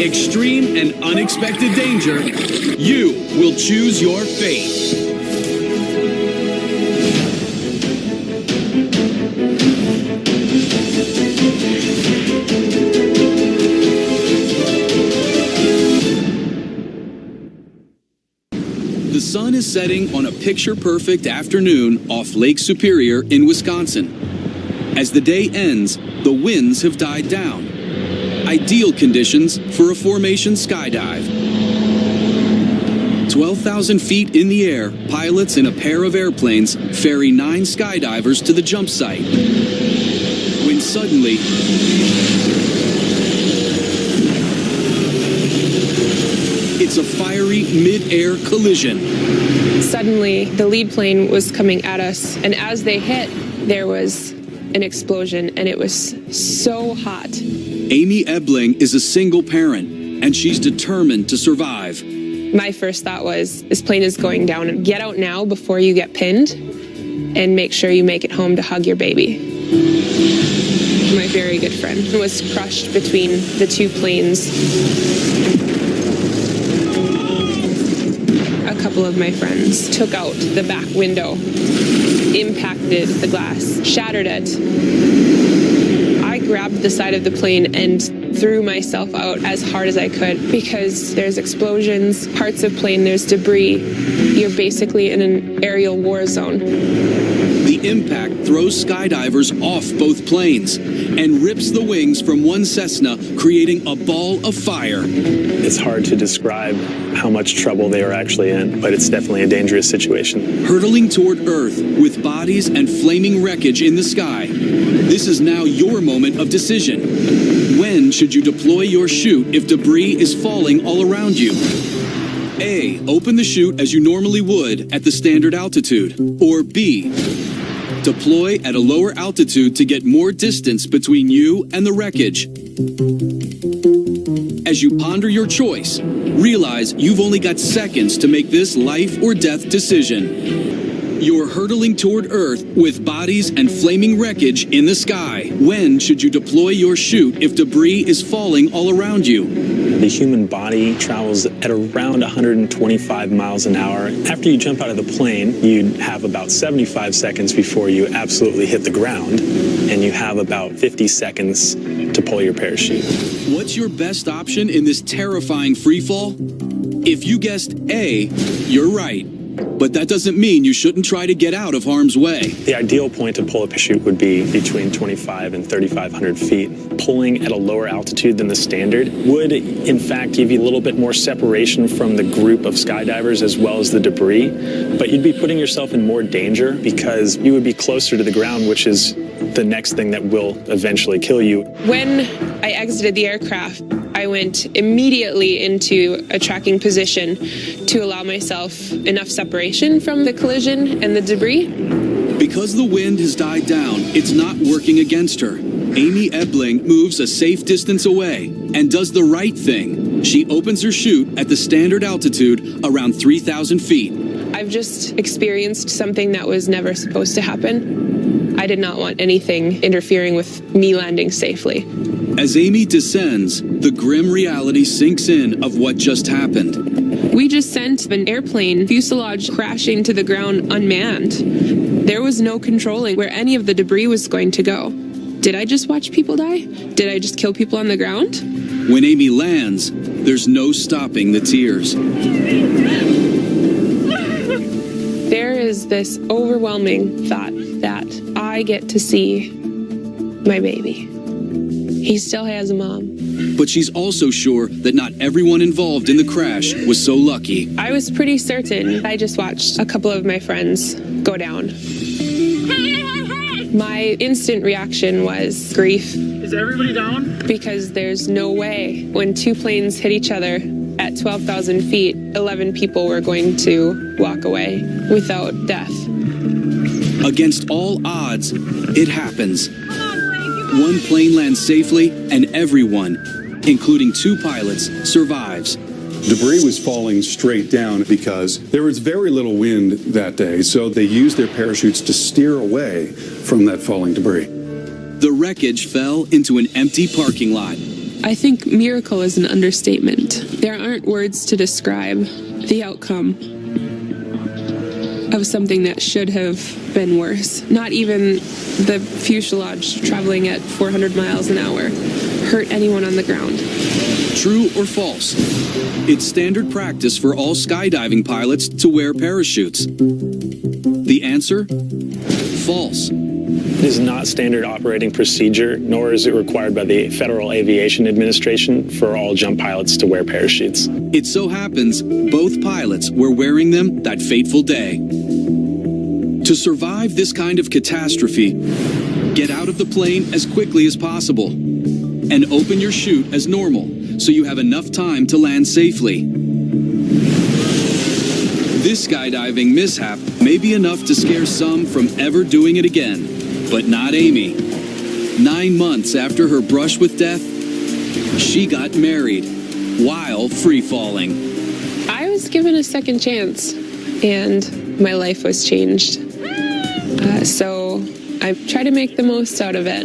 extreme and unexpected danger, you will choose your fate. The sun is setting on a picture-perfect afternoon off Lake Superior in Wisconsin. As the day ends, the winds have died down. Ideal conditions for a formation skydive. 12,000 feet in the air, pilots in a pair of airplanes ferry 9 skydivers to the jump site. When suddenly, it's a fiery mid-air collision. Suddenly, the lead plane was coming at us, and as they hit, there was an explosion, and it was so hot. Amy Ebling is a single parent, and she's determined to survive. My first thought was, this plane is going down. Get out now before you get pinned, and make sure you make it home to hug your baby. My very good friend was crushed between the 2 planes. A couple of my friends took out the back window, impacted the glass, shattered it. I grabbed the side of the plane and threw myself out as hard as I could because there's explosions, parts of plane, there's debris. You're basically in an aerial war zone. The impact throws skydivers off both planes and rips the wings from one Cessna, creating a ball of fire. It's hard to describe how much trouble they are actually in, but it's definitely a dangerous situation. Hurtling toward Earth with bodies and flaming wreckage in the sky. This is now your moment of decision. When should you deploy your chute if debris is falling all around you? A. Open the chute as you normally would at the standard altitude. Or B. Deploy at a lower altitude to get more distance between you and the wreckage. As you ponder your choice, realize you've only got seconds to make this life or death decision. You're hurtling toward Earth with bodies and flaming wreckage in the sky. When should you deploy your chute if debris is falling all around you? The human body travels at around 125 miles an hour. After you jump out of the plane, you have about 75 seconds before you absolutely hit the ground, and you have about 50 seconds to pull your parachute. What's your best option in this terrifying freefall? If you guessed A, you're right. But that doesn't mean you shouldn't try to get out of harm's way. The ideal point to pull a parachute would be between 2,500 and 3,500 feet. Pulling at a lower altitude than the standard would, in fact, give you a little bit more separation from the group of skydivers as well as the debris. But you'd be putting yourself in more danger because you would be closer to the ground, which is the next thing that will eventually kill you. When I exited the aircraft, I went immediately into a tracking position to allow myself enough separation from the collision and the debris. Because the wind has died down, it's not working against her. Amy Ebling moves a safe distance away and does the right thing. She opens her chute at the standard altitude around 3,000 feet. I've just experienced something that was never supposed to happen. I did not want anything interfering with me landing safely. As Amy descends, the grim reality sinks in of what just happened. We just sent an airplane fuselage crashing to the ground unmanned. There was no controlling where any of the debris was going to go. Did I just watch people die? Did I just kill people on the ground? When Amy lands, there's no stopping the tears. There is this overwhelming thought that I get to see my baby. He still has a mom. But she's also sure that not everyone involved in the crash was so lucky. I was pretty certain. I just watched a couple of my friends go down. My instant reaction was grief. Is everybody down? Because there's no way when 2 planes hit each other at 12,000 feet, 11 people were going to walk away without death. Against all odds, it happens. One plane lands safely, and everyone, including 2 pilots, survives. Debris was falling straight down because there was very little wind that day, so they used their parachutes to steer away from that falling debris. The wreckage fell into an empty parking lot. I think miracle is an understatement. There aren't words to describe the outcome of something that should have been worse. Not even the fuselage traveling at 400 miles an hour hurt anyone on the ground. True or false? It's standard practice for all skydiving pilots to wear parachutes. The answer? False. It is not standard operating procedure, nor is it required by the Federal Aviation Administration for all jump pilots to wear parachutes. It so happens both pilots were wearing them that fateful day. To survive this kind of catastrophe, get out of the plane as quickly as possible and open your chute as normal so you have enough time to land safely. This skydiving mishap may be enough to scare some from ever doing it again, but not Amy. 9 months after her brush with death, she got married while free falling. I was given a second chance, and my life was changed. So I try to make the most out of it.